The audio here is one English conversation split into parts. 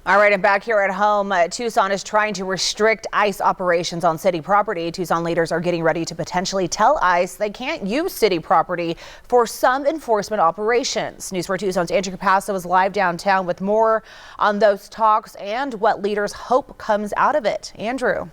All right, and back here at home, Tucson is trying to restrict ICE operations on city property. Tucson leaders are getting ready to potentially tell ICE they can't use city property for some enforcement operations. News 4 Tucson's Andrew Capasso is live downtown with more on those talks and what leaders hope comes out of it. Andrew.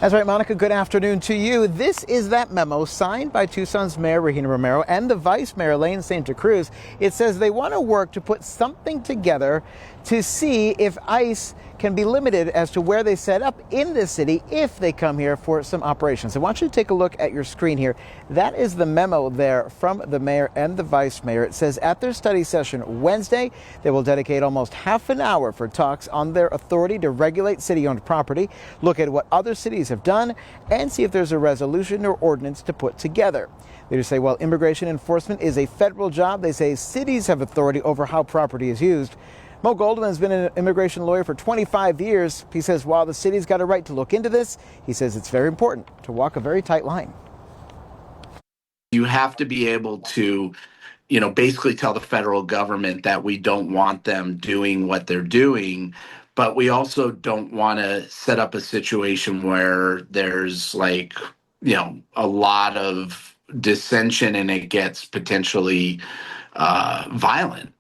That's right, Monica. Good afternoon to you. This is that memo signed by Tucson's Mayor Regina Romero and the Vice Mayor Lane Santa Cruz. It says they want to work to put something together to see if ICE can be limited as to where they set up in the city if they come here for some operations. I want you to take a look at your screen here. That is the memo there from the mayor and the vice mayor. It says at their study session Wednesday, they will dedicate almost half an hour for talks on their authority to regulate city-owned property, look at what other cities have done, and see if there's a resolution or ordinance to put together. They just say, while immigration enforcement is a federal job, they say cities have authority over how property is used. Mo Goldman has been an immigration lawyer for 25 years. He says while the city's got a right to look into this, he says it's very important to walk a very tight line. You have to be able to, basically tell the federal government that we don't want them doing what they're doing, but we also don't want to set up a situation where there's a lot of dissension and it gets potentially violent.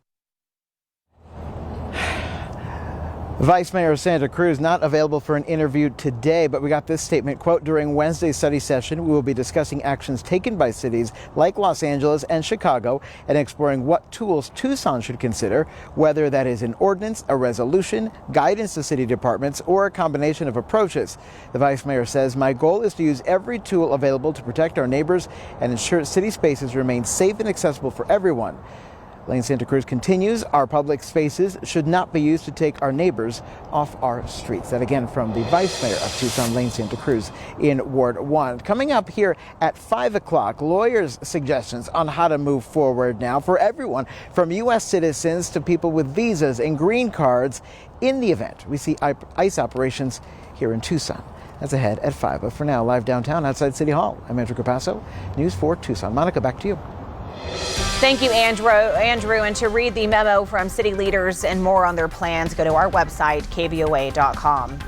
Vice Mayor Santa Cruz not available for an interview today, but we got this statement, quote, during Wednesday's study session, we will be discussing actions taken by cities like Los Angeles and Chicago and exploring what tools Tucson should consider, whether that is an ordinance, a resolution, guidance to city departments, or a combination of approaches. The Vice Mayor says, my goal is to use every tool available to protect our neighbors and ensure city spaces remain safe and accessible for everyone. Lane Santa Cruz continues, our public spaces should not be used to take our neighbors off our streets. That again from the Vice Mayor of Tucson, Lane Santa Cruz in Ward 1. Coming up here at 5 o'clock, lawyers' suggestions on how to move forward now for everyone from U.S. citizens to people with visas and green cards in the event we see ICE operations here in Tucson. That's ahead at 5. But for now, live downtown outside City Hall, I'm Andrew Capasso, News 4 Tucson. Monica, back to you. Thank you, Andrew. And to read the memo from city leaders and more on their plans, go to our website, KVOA.com.